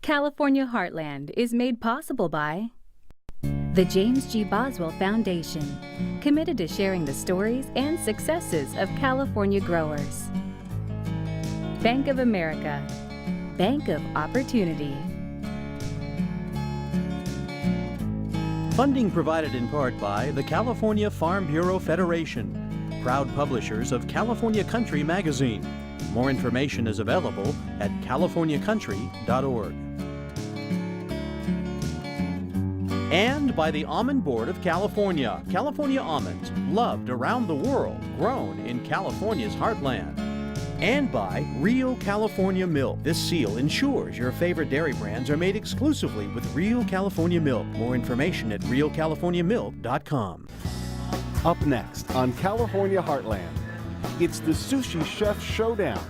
California Heartland is made possible by the James G. Boswell Foundation, committed to sharing the stories and successes of California growers. Bank of America, Bank of Opportunity. Funding provided in part by the California Farm Bureau Federation, proud publishers of California Country magazine. More information is available at californiacountry.org. And by the Almond Board of California. California almonds, loved around the world, grown in California's heartland. And by Real California Milk. This seal ensures your favorite dairy brands are made exclusively with Real California Milk. More information at realcaliforniamilk.com. Up next on California Heartland, it's the Sushi Chef Showdown.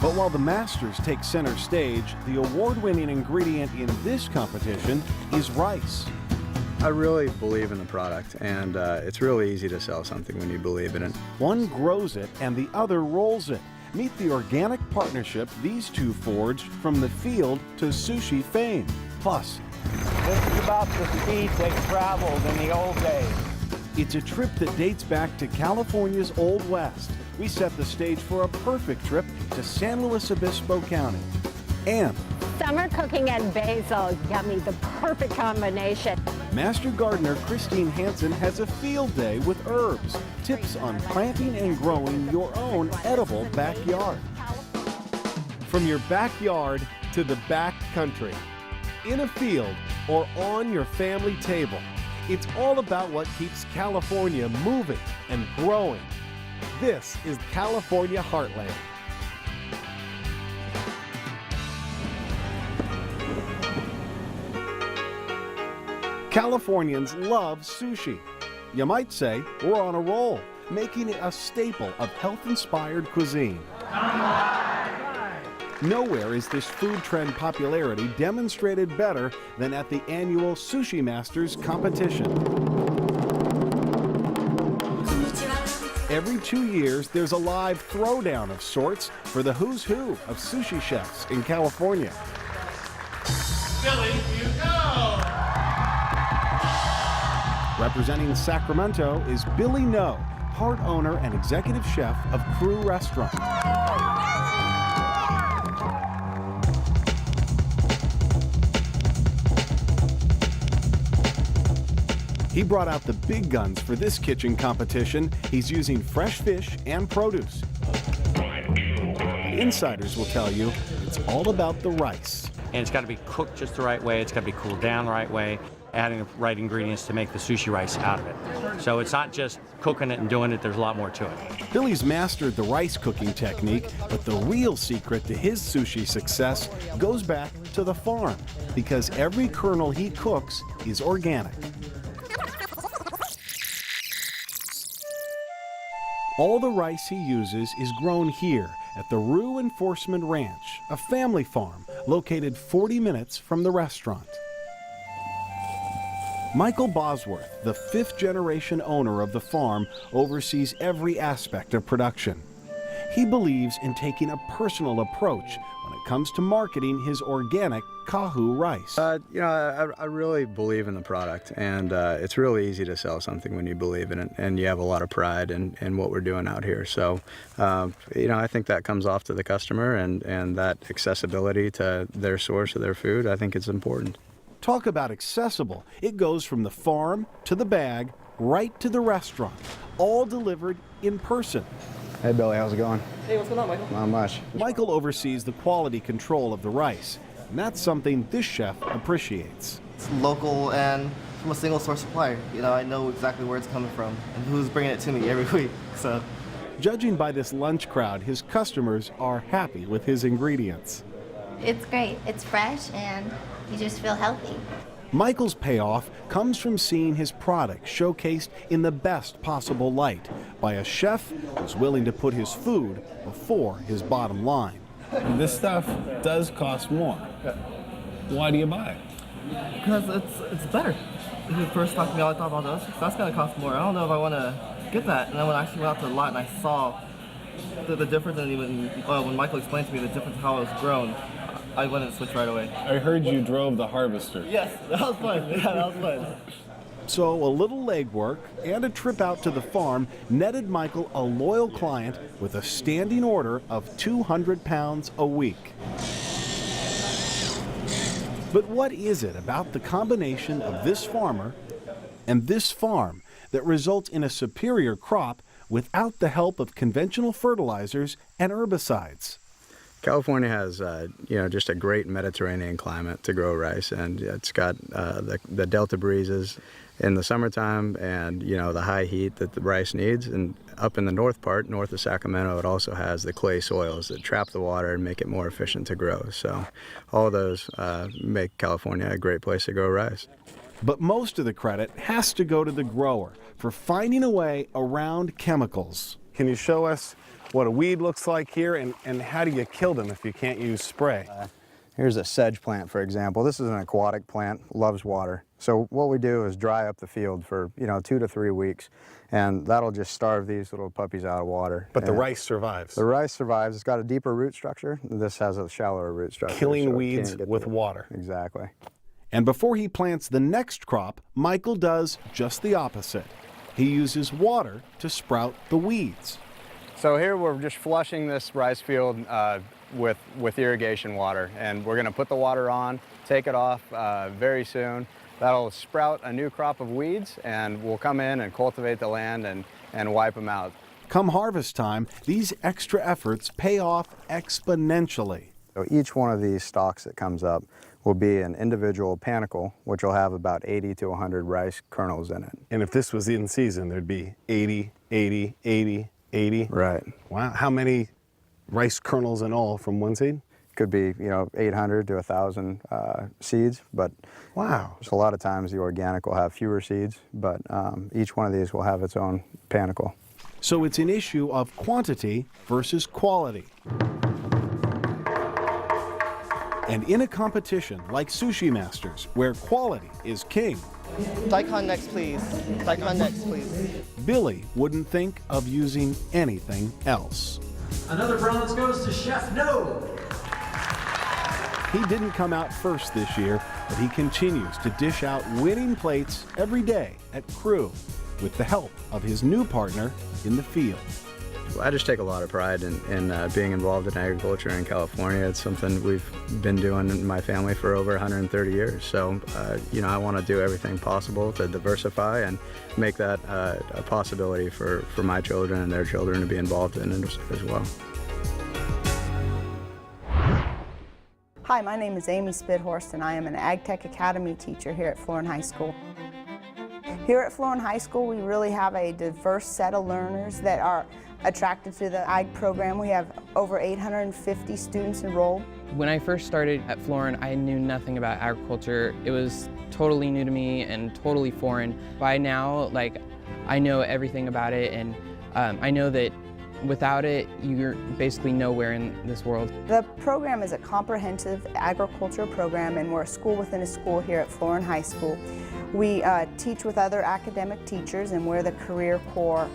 But while the masters take center stage, the award-winning ingredient in this competition is rice. I really believe in the product, and it's really easy to sell something when you believe in it. One grows it and the other rolls it. Meet the organic partnership these two forged from the field to sushi fame. Plus, this is about the speed they traveled in the old days. It's a trip that dates back to California's Old West. We set the stage for a perfect trip to San Luis Obispo County. And summer cooking and basil, yummy, the perfect combination. Master Gardener Kristine Hanson has a field day with herbs, tips on planting and growing your own edible backyard. From your backyard to the back country, in a field or on your family table, it's all about what keeps California moving and growing. This is California Heartland. Californians love sushi. You might say we're on a roll, making it a staple of health-inspired cuisine. Nowhere is this food trend popularity demonstrated better than at the annual Sushi Masters competition. Every 2 years, there's a live throwdown of sorts for the who's who of sushi chefs in California. Billy Ngo! Representing Sacramento is Billy Ngo, part owner and executive chef of Crew Restaurant. He brought out the big guns for this kitchen competition. He's using fresh fish and produce. Insiders will tell you it's all about the rice. And it's got to be cooked just the right way. It's got to be cooled down the right way, adding the right ingredients to make the sushi rice out of it. So it's not just cooking it and doing it, there's a lot more to it. Billy's mastered the rice cooking technique, but the real secret to his sushi success goes back to the farm, because every kernel he cooks is organic. All the rice he uses is grown here at the Rue Enforcement Ranch, a family farm located 40 minutes from the restaurant. Michael Bosworth, the fifth-generation owner of the farm, oversees every aspect of production. He believes in taking a personal approach when it comes to marketing his organic Kahu rice. I really believe in the product, and it's really easy to sell something when you believe in it, and you have a lot of pride in what we're doing out here. So, I think that comes off to the customer, and that accessibility to their source of their food, I think it's important. Talk about accessible. It goes from the farm to the bag, right to the restaurant, all delivered in person. Hey Billy, how's it going? Hey, what's going on, Michael? Not much. Michael oversees the quality control of the rice, and that's something this chef appreciates. It's local and from a single source supplier. I know exactly where it's coming from and who's bringing it to me every week, so. Judging by this lunch crowd, his customers are happy with his ingredients. It's great. It's fresh and you just feel healthy. Michael's payoff comes from seeing his product showcased in the best possible light by a chef who's willing to put his food before his bottom line. This stuff does cost more. Why do you buy it? Because it's better. When you first talked to me, all I thought about was, that's going to cost more. I don't know if I want to get that. And then when I actually went out to the lot and I saw the difference, and even when Michael explained to me the difference of how it was grown, I wouldn't switch right away. I heard you drove the harvester. Yes, that was fun. Yeah, that was fun. So a little legwork and a trip out to the farm netted Michael a loyal client with a standing order of 200 pounds a week. But what is it about the combination of this farmer and this farm that results in a superior crop without the help of conventional fertilizers and herbicides? California has, just a great Mediterranean climate to grow rice, and it's got the delta breezes in the summertime, and the high heat that the rice needs. And up in the north part, north of Sacramento, it also has the clay soils that trap the water and make it more efficient to grow. So all those make California a great place to grow rice. But most of the credit has to go to the grower for finding a way around chemicals. Can you show us what a weed looks like here, and how do you kill them if you can't use spray? Here's a sedge plant, for example. This is an aquatic plant, loves water. So what we do is dry up the field for 2 to 3 weeks, and that'll just starve these little puppies out of water. But the rice survives. The rice survives. It's got a deeper root structure. This has a shallower root structure. Killing weeds with water. Exactly. And before he plants the next crop, Michael does just the opposite. He uses water to sprout the weeds. So here we're just flushing this rice field with irrigation water, and we're going to put the water on, take it off very soon. That'll sprout a new crop of weeds, and we'll come in and cultivate the land and wipe them out. Come harvest time, these extra efforts pay off exponentially. So each one of these stalks that comes up will be an individual panicle, which will have about 80 to 100 rice kernels in it. And if this was in season, there'd be 80, 80, 80, 80. Right. Wow. How many rice kernels in all from one seed? Could be, 800 to 1,000 seeds, but wow. A lot of times the organic will have fewer seeds, but each one of these will have its own panicle. So it's an issue of quantity versus quality. And in a competition like Sushi Masters, where quality is king, Daikon next, please. Daikon next, please. Billy wouldn't think of using anything else. Another bronze goes to Chef No. He didn't come out first this year, but he continues to dish out winning plates every day at Crew with the help of his new partner in the field. I just take a lot of pride in being involved in agriculture in California. It's something we've been doing in my family for over 130 years. So, I want to do everything possible to diversify and make that a possibility for my children and their children to be involved in it as well. Hi, my name is Amy Spidhorst, and I am an Ag Tech Academy teacher here at Florin High School. Here at Florin High School, we really have a diverse set of learners that are attracted to the Ag program. We have over 850 students enrolled. When I first started at Florin, I knew nothing about agriculture. It was totally new to me and totally foreign. By now, I know everything about it, and I know that without it, you're basically nowhere in this world. The program is a comprehensive agriculture program, and we're a school within a school here at Florin High School. We teach with other academic teachers, and we're the career corps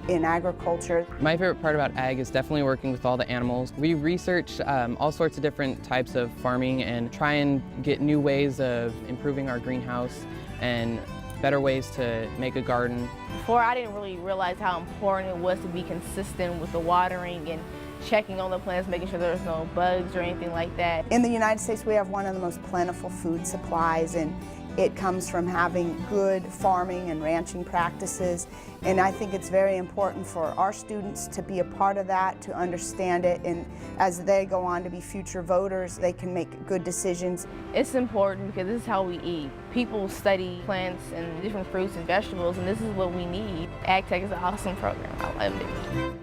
in agriculture. My favorite part about ag is definitely working with all the animals. We research all sorts of different types of farming and try and get new ways of improving our greenhouse and better ways to make a garden. Before, I didn't really realize how important it was to be consistent with the watering and checking on the plants, making sure there's no bugs or anything like that. In the United States, we have one of the most plentiful food supplies, and it comes from having good farming and ranching practices. And I think it's very important for our students to be a part of that, to understand it, and as they go on to be future voters, they can make good decisions. It's important because this is how we eat. People study plants and different fruits and vegetables, and this is what we need. Ag Tech is an awesome program. I love it.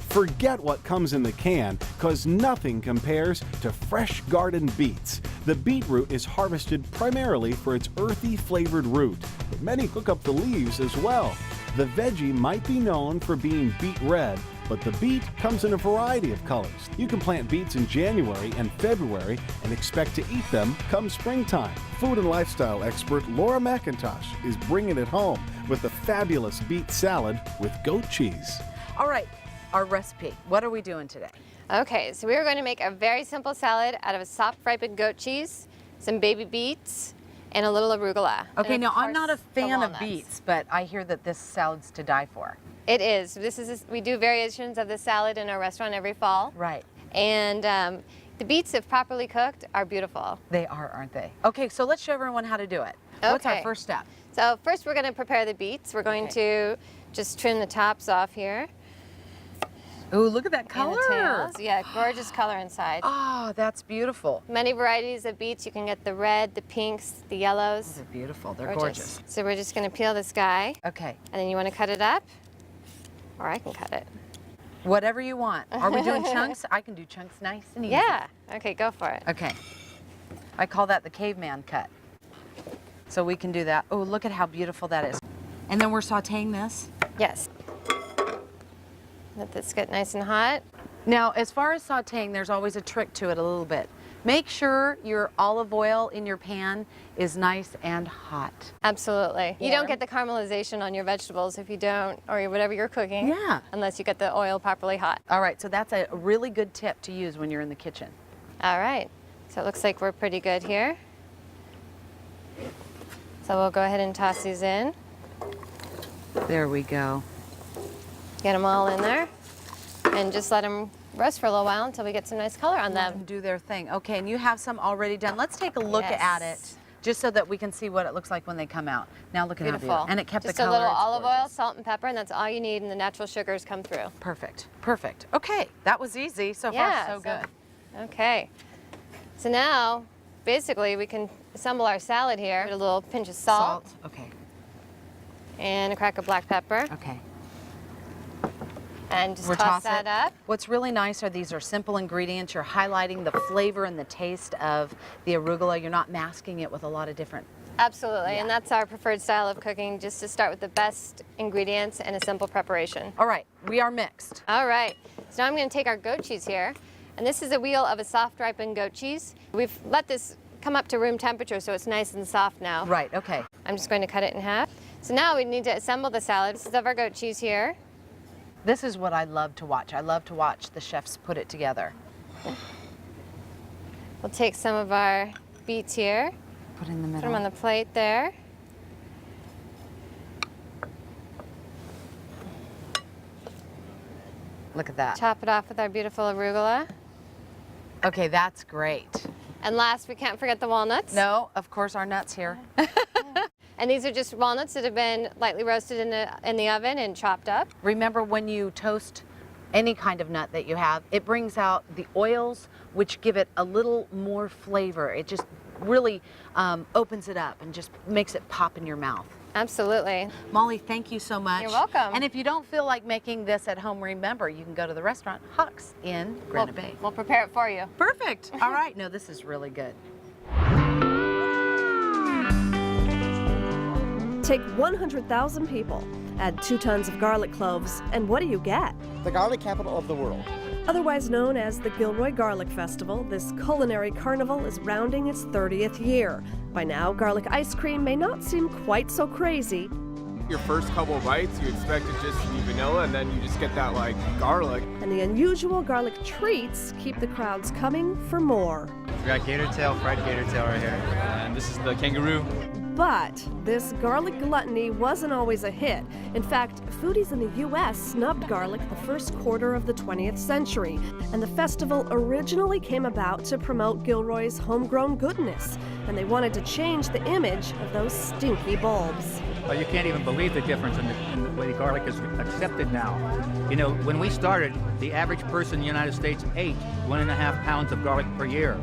Forget what comes in the can, because nothing compares to fresh garden beets. The beetroot is harvested primarily for its earthy flavored root, but many hook up the leaves as well. The veggie might be known for being beet red, but the beet comes in a variety of colors. You can plant beets in January and February and expect to eat them come springtime. Food and lifestyle expert Laura McIntosh is bringing it home with a fabulous beet salad with goat cheese. All right, our recipe. What are we doing today? Okay, so we are going to make a very simple salad out of a soft ripened goat cheese, some baby beets, and a little arugula. Okay, And now of I'm not a course, fan the of walnuts. beets, but I hear that this salad's to die for. It is. We do variations of the salad in our restaurant every fall. Right. And the beets, if properly cooked, are beautiful. They are, aren't they? Okay, so let's show everyone how to do it. What's our Okay. first step? So first we're going to prepare the beets. We're going to just trim the tops off here. Ooh, look at that And color. the tails. Yeah, gorgeous color inside. Oh, that's beautiful. Many varieties of beets. You can get the red, the pinks, the yellows. They're beautiful. They're gorgeous. So we're just going to peel this guy. Okay. And then you want to cut it up, or I can cut it. Whatever you want. Are we doing chunks? I can do chunks nice and easy. Yeah. Okay, go for it. Okay. I call that the caveman cut. So we can do that. Oh, look at how beautiful that is. And then we're sauteing this? Yes. Let this get nice and hot. Now, as far as sauteing, there's always a trick to it a little bit. Make sure your olive oil in your pan is nice and hot. Absolutely. You don't get the caramelization on your vegetables if you don't, or whatever you're cooking. Yeah. Unless you get the oil properly hot. All right, so that's a really good tip to use when you're in the kitchen. All right. So it looks like we're pretty good here. So we'll go ahead and toss these in. There we go. Get them all in there. And just let them roast for a little while until we get some nice color on Let them. them do their thing. Okay, and you have some already done. Let's take a look Yes. at it, just so that we can see what it looks like when they come out. Now look at how Beautiful. beautiful. And it kept just the color. a little It's olive oil, gorgeous. salt and pepper, and that's all you need, and the natural sugars come through. Perfect, perfect. Okay, that was easy. So Yeah, far, so good. Okay. So now, basically, we can assemble our salad here. Put a little pinch of salt. Okay. And a crack of black pepper. Okay. And just We're toss tossing that up. What's really nice are these are simple ingredients. You're highlighting the flavor and the taste of the arugula. You're not masking it with a lot of different. Absolutely, and that's our preferred style of cooking, just to start with the best ingredients and a simple preparation. All right, we are mixed. All right, so now I'm going to take our goat cheese here, and this is a wheel of a soft ripened goat cheese. We've let this come up to room temperature, so it's nice and soft now. Right, okay. I'm just going to cut it in half. So now we need to assemble the salad. This is of our goat cheese here. This is what I love to watch. I love to watch the chefs put it together. We'll take some of our beets here. Put in the middle. Put them on the plate there. Look at that. Chop it off with our beautiful arugula. Okay, that's great. And last, we can't forget the walnuts. No, of course, our nuts here. And these are just walnuts that have been lightly roasted in the oven and chopped up. Remember, when you toast any kind of nut that you have, it brings out the oils, which give it a little more flavor. It just really opens it up and just makes it pop in your mouth. Absolutely. Molly, thank you so much. You're welcome. And if you don't feel like making this at home, remember, you can go to the restaurant Huck's in Granite Bay. We'll prepare it for you. Perfect. All right. No, this is really good. Take 100,000 people, add 2 tons of garlic cloves, and what do you get? The garlic capital of the world. Otherwise known as the Gilroy Garlic Festival, this culinary carnival is rounding its 30th year. By now, garlic ice cream may not seem quite so crazy. Your first couple of bites, you expect it just to be vanilla, and then you just get that, like, garlic. And the unusual garlic treats keep the crowds coming for more. We got gator tail, fried gator tail right here. And this is the kangaroo. But this garlic gluttony wasn't always a hit. In fact, foodies in the U.S. snubbed garlic the first quarter of the 20th century, and the festival originally came about to promote Gilroy's homegrown goodness, and they wanted to change the image of those stinky bulbs. You can't even believe the difference in the way garlic is accepted now. You know, when we started, the average person in the United States ate 1.5 pounds of garlic per year.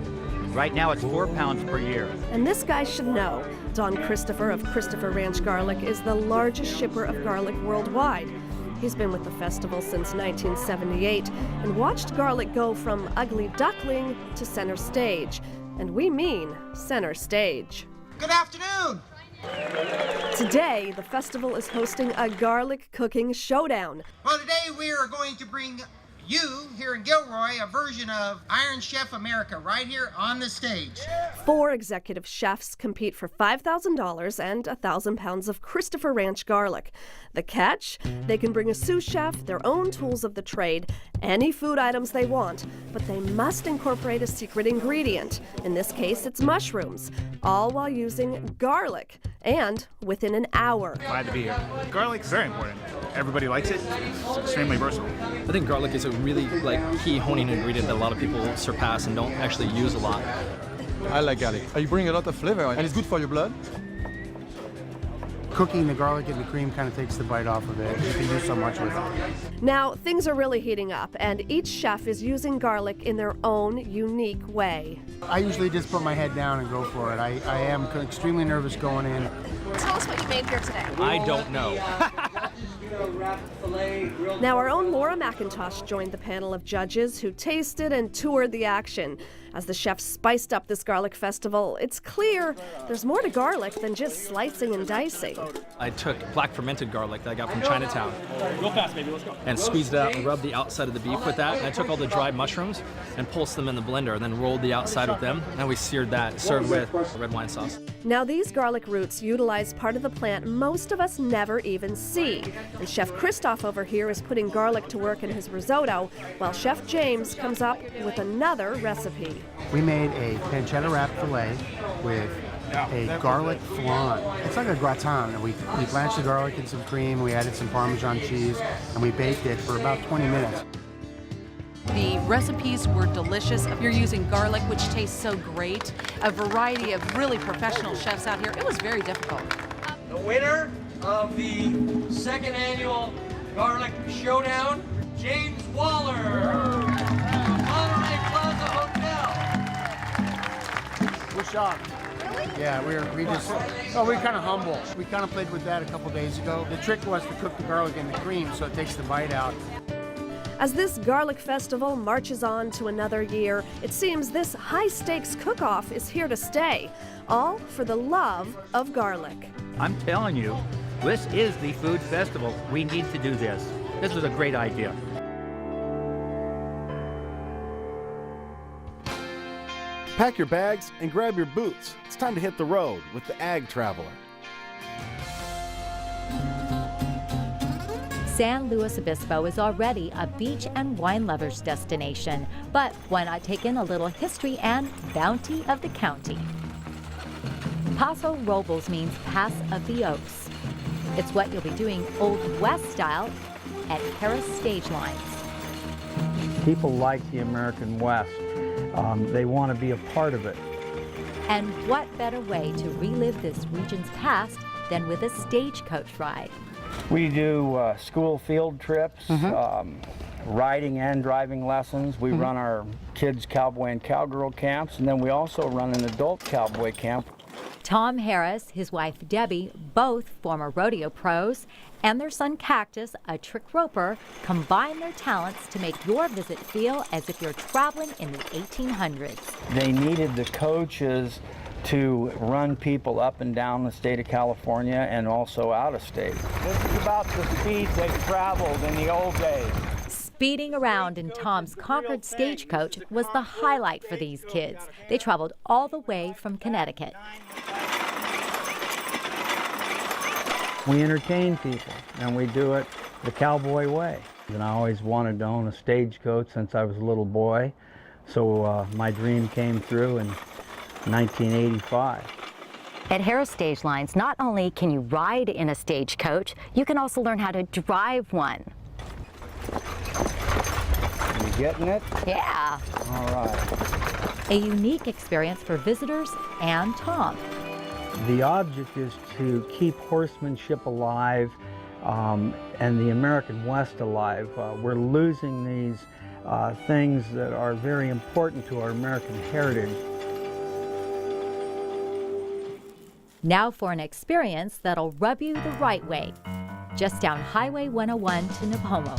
Right now, it's 4 pounds per year. And this guy should know. Don Christopher of Christopher Ranch Garlic is the largest shipper of garlic worldwide. He's been with the festival since 1978 and watched garlic go from ugly duckling to center stage. And we mean center stage. Good afternoon! Today, the festival is hosting a garlic cooking showdown. Well, today we are going to bring you here in Gilroy a version of Iron Chef America right here on the stage. 4 executive chefs compete for $5,000 and 1,000 pounds of Christopher Ranch garlic. The catch? They can bring a sous chef their own tools of the trade, any food items they want, but they must incorporate a secret ingredient. In this case, it's mushrooms, all while using garlic, and within an hour. Glad to be here. Garlic is very important. Everybody likes it. It's extremely versatile. I think garlic is a really key honing ingredient that a lot of people surpass and don't actually use a lot. I like garlic. You bring a lot of flavor and it's good for your blood. Cooking the garlic in the cream kind of takes the bite off of it. You can do so much with it. Now, things are really heating up, and each chef is using garlic in their own unique way. I usually just put my head down and go for it. I am extremely nervous going in. Tell us what you made here today. I don't know. Now, our own Laura McIntosh joined the panel of judges who tasted and toured the action. As the chefs spiced up this garlic festival, it's clear there's more to garlic than just slicing and dicing. I took black fermented garlic that I got from Chinatown. Real fast, baby, let's go. And squeezed it out and rubbed the outside of the beef with that. And I took all the dried mushrooms and pulsed them in the blender and then rolled the outside with them. And we seared that, served with red wine sauce. Now, these garlic roots utilize part of the plant most of us never even see. And Chef Christoph over here is putting garlic to work in his risotto, while Chef James comes up with another recipe. We made a pancetta wrap filet with a garlic flan. It's like a gratin. We blanched the garlic in some cream, we added some Parmesan cheese, and we baked it for about 20 minutes. The recipes were delicious. You're using garlic, which tastes so great. A variety of really professional chefs out here. It was very difficult. The winner of the second annual Garlic Showdown, James Waller, Monterey Plaza Hotel. We're shocked. Really? Yeah, we we're kind of humble. We kind of played with that a couple days ago. The trick was to cook the garlic in the cream so it takes the bite out. As this garlic festival marches on to another year, it seems this high-stakes cook-off is here to stay, all for the love of garlic. I'm telling you, this is the food festival. We need to do this. This is a great idea. Pack your bags and grab your boots. It's time to hit the road with the Ag Traveler. San Luis Obispo is already a beach and wine lovers destination, but why not take in a little history and bounty of the county? Paso Robles means Pass of the Oaks. It's what you'll be doing Old West style at Harris Stage Lines. People like the American West. They want to be a part of it. And what better way to relive this region's past than with a stagecoach ride? We do school field trips, riding and driving lessons. We run our kids' cowboy and cowgirl camps, and then we also run an adult cowboy camp. Tom Harris, his wife Debbie, both former rodeo pros, and their son Cactus, a trick roper, combine their talents to make your visit feel as if you're traveling in the 1800s. They needed the coaches to run people up and down the state of California and also out of state. This is about the speed they traveled in the old days. Speeding around in Tom's Concord stagecoach was the highlight for these kids. They traveled all the way from Connecticut. We entertain people, and we do it the cowboy way. And I always wanted to own a stagecoach since I was a little boy, so my dream came through in 1985. At Harris Stage Lines, not only can you ride in a stagecoach, you can also learn how to drive one. You getting it? Yeah. All right. A unique experience for visitors and Tom. The object is to keep horsemanship alive and the American West alive. We're losing these things that are very important to our American heritage. Now for an experience that'll rub you the right way. Just down Highway 101 to Navajo.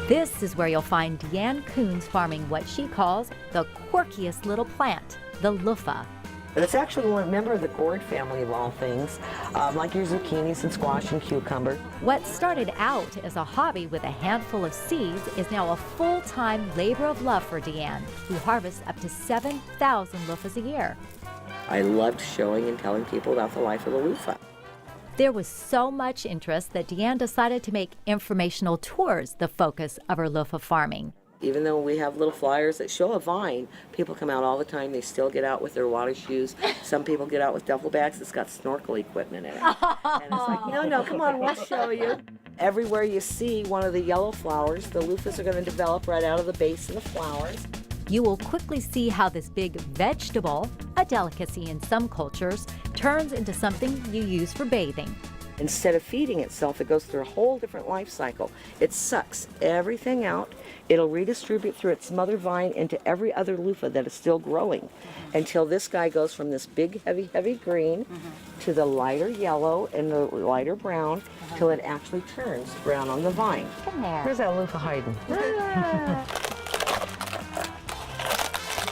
This is where you'll find Deanne Coons farming what she calls the quirkiest little plant, the Luffa. But it's actually a member of the gourd family of all things, like your zucchinis and squash and cucumber. What started out as a hobby with a handful of seeds is now a full-time labor of love for Deanne, who harvests up to 7,000 loofahs a year. I loved showing and telling people about the life of the loofah. There was so much interest that Deanne decided to make informational tours the focus of her loofah farming. Even though we have little flyers that show a vine, people come out all the time. They still get out with their water shoes. Some people get out with duffel bags that's got snorkel equipment in it. And it's like, no, come on, we'll show you. Everywhere you see one of the yellow flowers, the loofahs are going to develop right out of the base of the flowers. You will quickly see how this big vegetable, a delicacy in some cultures, turns into something you use for bathing. Instead of feeding itself, it goes through a whole different life cycle. It sucks everything out. It'll redistribute through its mother vine into every other loofah that is still growing until this guy goes from this big, heavy green to the lighter yellow and the lighter brown till it actually turns brown on the vine. Come there. Where's that loofah hiding?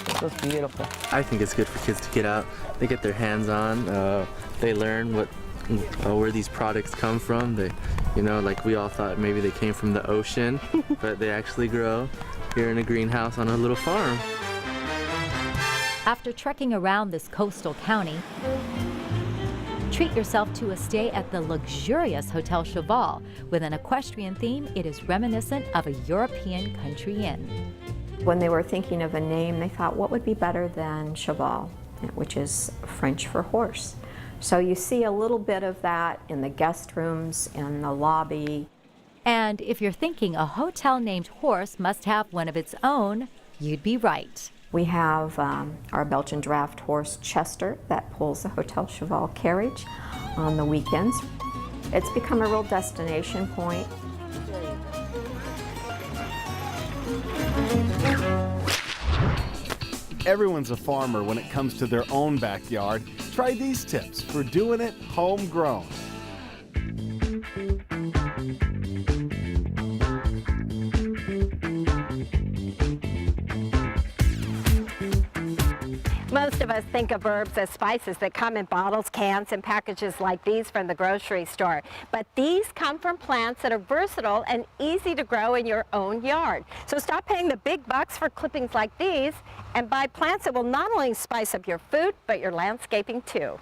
This was beautiful. I think it's good for kids to get out. They get their hands on. They learn where these products come from. They, like we all thought maybe they came from the ocean, but they actually grow here in a greenhouse on a little farm. After trekking around this coastal county, treat yourself to a stay at the luxurious Hotel Cheval. With an equestrian theme, it is reminiscent of a European country inn. When they were thinking of a name, they thought, what would be better than cheval, which is French for horse. So you see a little bit of that in the guest rooms, in the lobby. And if you're thinking a hotel named Horse must have one of its own, you'd be right. We have our Belgian draft horse Chester that pulls the Hotel Cheval carriage on the weekends. It's become a real destination point. Everyone's a farmer when it comes to their own backyard. Try these tips for doing it homegrown. Most of us think of herbs as spices that come in bottles, cans, and packages like these from the grocery store. But these come from plants that are versatile and easy to grow in your own yard. So stop paying the big bucks for clippings like these and buy plants that will not only spice up your food, but your landscaping too.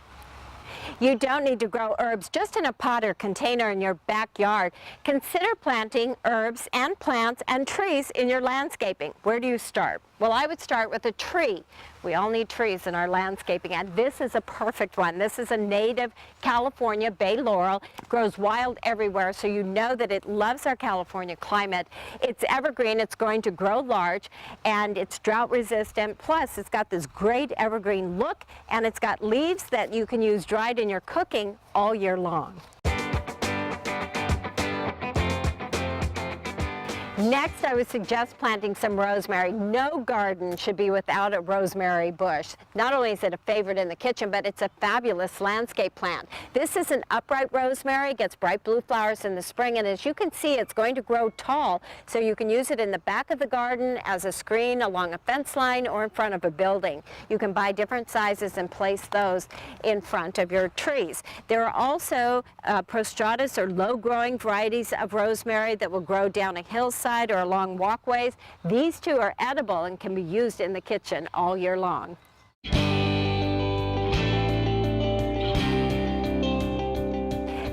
You don't need to grow herbs just in a pot or container in your backyard. Consider planting herbs and plants and trees in your landscaping. Where do you start? Well, I would start with a tree. We all need trees in our landscaping, and this is a perfect one. This is a native California bay laurel. It grows wild everywhere, so you know that it loves our California climate. It's evergreen, it's going to grow large, and it's drought resistant. Plus, it's got this great evergreen look, and it's got leaves that you can use dried in your cooking all year long. Next, I would suggest planting some rosemary. No garden should be without a rosemary bush. Not only is it a favorite in the kitchen, but it's a fabulous landscape plant. This is an upright rosemary. It gets bright blue flowers in the spring, and as you can see, it's going to grow tall, so you can use it in the back of the garden as a screen along a fence line or in front of a building. You can buy different sizes and place those in front of your trees. There are also prostratus or low-growing varieties of rosemary that will grow down a hillside or along walkways. These two are edible and can be used in the kitchen all year long.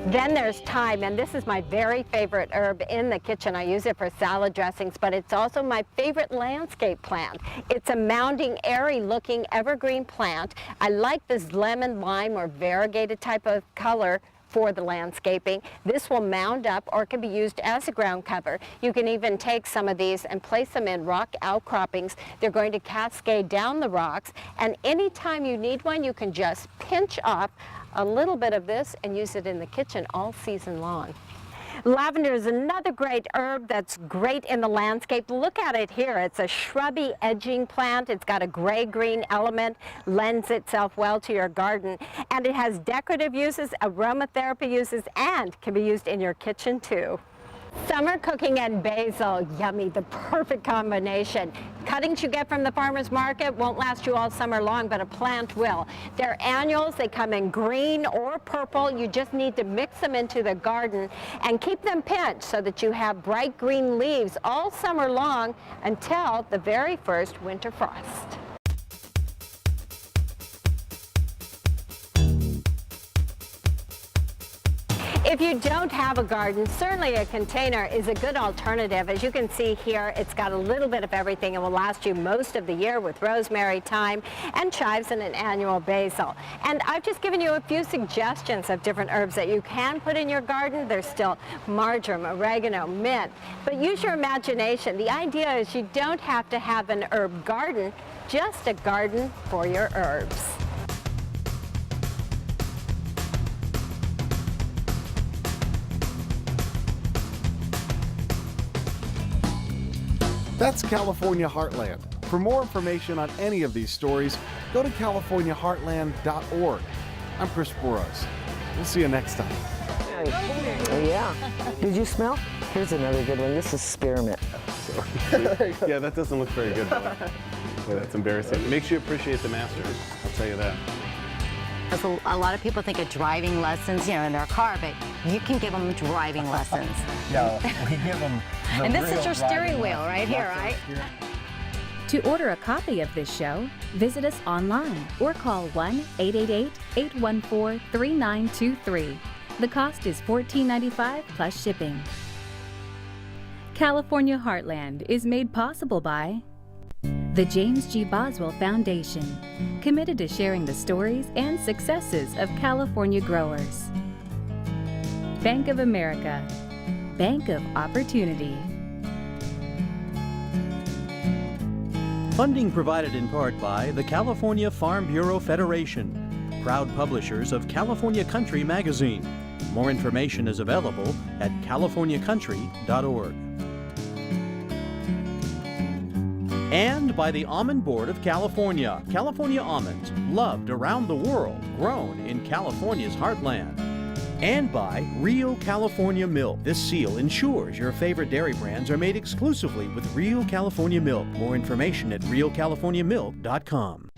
Then there's thyme, and this is my very favorite herb in the kitchen. I use it for salad dressings, but it's also my favorite landscape plant. It's a mounding, airy-looking evergreen plant. I like this lemon, lime, or variegated type of color for the landscaping. This will mound up or can be used as a ground cover. You can even take some of these and place them in rock outcroppings. They're going to cascade down the rocks, and anytime you need one, you can just pinch off a little bit of this and use it in the kitchen all season long. Lavender is another great herb that's great in the landscape. Look at it here. It's a shrubby edging plant. It's got a gray-green element, lends itself well to your garden, and it has decorative uses, aromatherapy uses, and can be used in your kitchen too. Summer cooking and basil, yummy, the perfect combination. Cuttings you get from the farmer's market won't last you all summer long, but a plant will. They're annuals, they come in green or purple. You just need to mix them into the garden and keep them pinched so that you have bright green leaves all summer long until the very first winter frost. If you don't have a garden, certainly a container is a good alternative. As you can see here, it's got a little bit of everything and will last you most of the year with rosemary, thyme, and chives and an annual basil. And I've just given you a few suggestions of different herbs that you can put in your garden. There's still marjoram, oregano, mint, but use your imagination. The idea is you don't have to have an herb garden, just a garden for your herbs. That's California Heartland. For more information on any of these stories, go to californiaheartland.org. I'm Chris Boros. We'll see you next time. Oh, yeah. Did you smell? Here's another good one. This is spearmint. Yeah, that doesn't look very good, though. Yeah, that's embarrassing. Makes you appreciate the masters, I'll tell you that. A lot of people think of driving lessons, you know, in their car, but you can give them driving lessons. Yeah, we give them the And this is real your steering driving wheel lesson. right here, That's right? To order a copy of this show, visit us online or call 1-888-814-3923. The cost is $14.95 plus shipping. California Heartland is made possible by the James G. Boswell Foundation, committed to sharing the stories and successes of California growers. Bank of America, Bank of Opportunity. Funding provided in part by the California Farm Bureau Federation, proud publishers of California Country magazine. More information is available at californiacountry.org. And by the Almond Board of California. California almonds, loved around the world, grown in California's heartland. And by Real California Milk. This seal ensures your favorite dairy brands are made exclusively with Real California Milk. More information at realcaliforniamilk.com.